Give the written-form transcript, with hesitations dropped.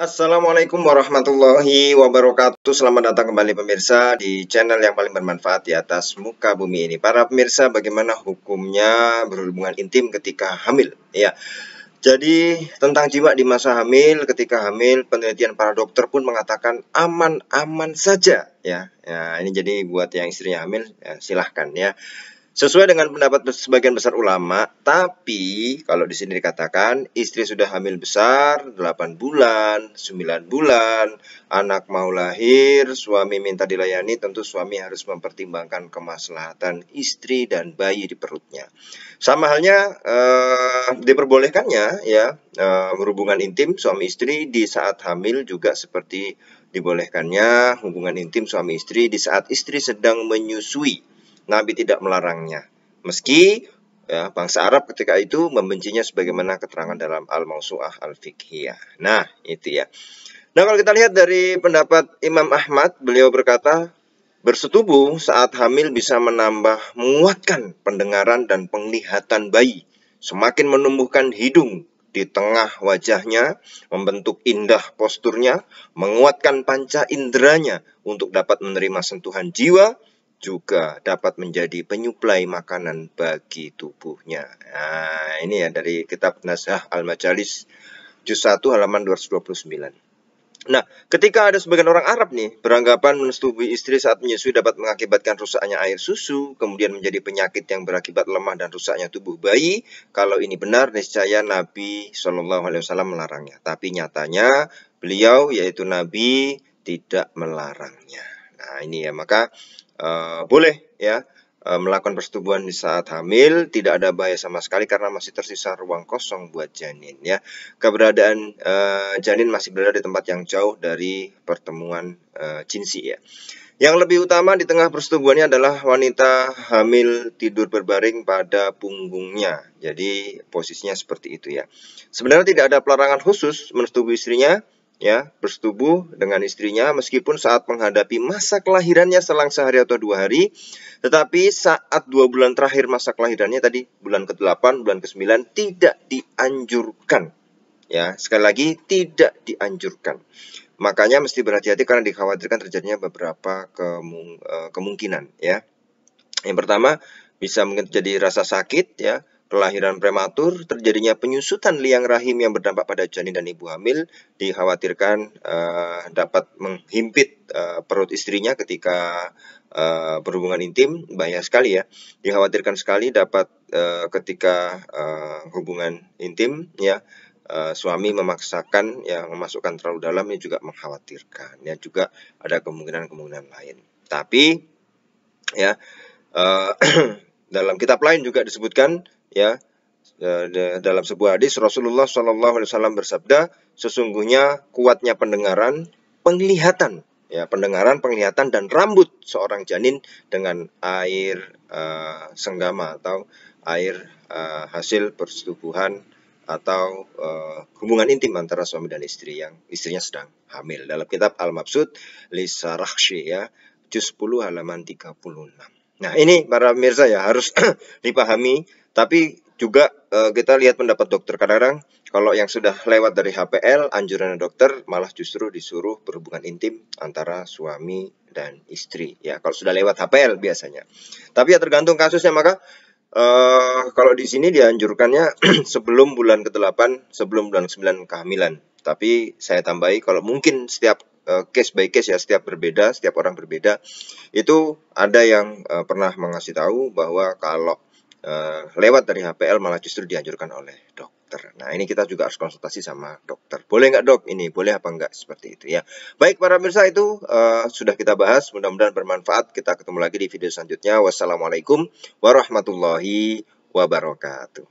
Assalamualaikum warahmatullahi wabarakatuh. Selamat datang kembali pemirsa di channel yang paling bermanfaat di atas muka bumi ini. Para pemirsa, bagaimana hukumnya berhubungan intim ketika hamil? Ya, jadi tentang jiwa di masa hamil, ketika hamil, penelitian para dokter pun mengatakan aman-aman saja. Ya, ini jadi buat yang istrinya hamil, ya, silahkan ya. Sesuai dengan pendapat sebagian besar ulama, tapi kalau di sini dikatakan istri sudah hamil besar 8 bulan, 9 bulan, anak mau lahir, suami minta dilayani, tentu suami harus mempertimbangkan kemaslahatan istri dan bayi di perutnya. Sama halnya diperbolehkannya ya hubungan intim suami istri di saat hamil juga seperti dibolehkannya hubungan intim suami istri di saat istri sedang menyusui. Nabi tidak melarangnya. Meski ya, bangsa Arab ketika itu membencinya sebagaimana keterangan dalam Al-Mawsu'ah Al-Fiqhiyah. Nah, itu ya. Nah, kalau kita lihat dari pendapat Imam Ahmad, beliau berkata, bersetubuh saat hamil bisa menguatkan pendengaran dan penglihatan bayi. Semakin menumbuhkan hidung di tengah wajahnya, membentuk indah posturnya, menguatkan panca inderanya untuk dapat menerima sentuhan jiwa, juga dapat menjadi penyuplai makanan bagi tubuhnya. Nah, ini ya dari kitab Nazah Al-Majalis juz 1 halaman 229. Nah, ketika ada sebagian orang Arab nih beranggapan mensetubui istri saat menyusui dapat mengakibatkan rusaknya air susu, kemudian menjadi penyakit yang berakibat lemah dan rusaknya tubuh bayi. Kalau ini benar, niscaya Nabi Shallallahu Alaihi Wasallam melarangnya. Tapi nyatanya beliau yaitu Nabi tidak melarangnya. Nah, ini ya, maka boleh ya melakukan persetubuhan di saat hamil, tidak ada bahaya sama sekali karena masih tersisa ruang kosong buat janin ya. Keberadaan janin masih berada di tempat yang jauh dari pertemuan jinsi ya. Yang lebih utama di tengah persetubuhannya adalah wanita hamil tidur berbaring pada punggungnya. Jadi posisinya seperti itu ya. Sebenarnya tidak ada pelarangan khusus mensetubui istrinya ya, bersetubuh dengan istrinya meskipun saat menghadapi masa kelahirannya selang sehari atau 2 hari, tetapi saat 2 bulan terakhir masa kelahirannya tadi bulan ke-8, bulan ke-9 tidak dianjurkan. Ya, sekali lagi tidak dianjurkan. Makanya mesti berhati-hati karena dikhawatirkan terjadinya beberapa kemungkinan ya. Yang pertama, bisa mungkin terjadi rasa sakit ya, kelahiran prematur, terjadinya penyusutan liang rahim yang berdampak pada janin dan ibu hamil, dikhawatirkan dapat menghimpit perut istrinya ketika berhubungan intim, bahaya sekali ya. Dikhawatirkan sekali dapat ketika hubungan intim ya, suami memaksakan ya memasukkan terlalu dalam, ini juga mengkhawatirkan ya, juga ada kemungkinan lain. Tapi ya dalam kitab lain juga disebutkan ya, dalam sebuah hadis Rasulullah Shallallahu Alaihi Wasallam bersabda, sesungguhnya kuatnya pendengaran, penglihatan ya, pendengaran, penglihatan dan rambut seorang janin dengan air senggama atau air hasil persetubuhan atau hubungan intim antara suami dan istri yang istrinya sedang hamil. Dalam kitab Al-Mabsud li Sarakhsi ya, juz 10 halaman 36. Nah, ini para pemirsa ya harus dipahami, tapi juga kita lihat pendapat dokter. Kadang-kadang kalau yang sudah lewat dari HPL, anjuran dokter malah justru disuruh berhubungan intim antara suami dan istri. Ya, kalau sudah lewat HPL biasanya. Tapi ya tergantung kasusnya, maka kalau di sini dianjurkannya sebelum bulan ke-8, sebelum bulan ke-9 kehamilan. Tapi saya tambahi kalau mungkin setiap case by case ya, setiap berbeda, setiap orang berbeda. Itu ada yang pernah mengasih tahu bahwa kalau lewat dari HPL malah justru dianjurkan oleh dokter. Nah, ini kita juga harus konsultasi sama dokter. Boleh nggak dok ini? Boleh apa nggak? Seperti itu ya. Baik para pemirsa, itu sudah kita bahas. Mudah-mudahan bermanfaat. Kita ketemu lagi di video selanjutnya. Wassalamualaikum warahmatullahi wabarakatuh.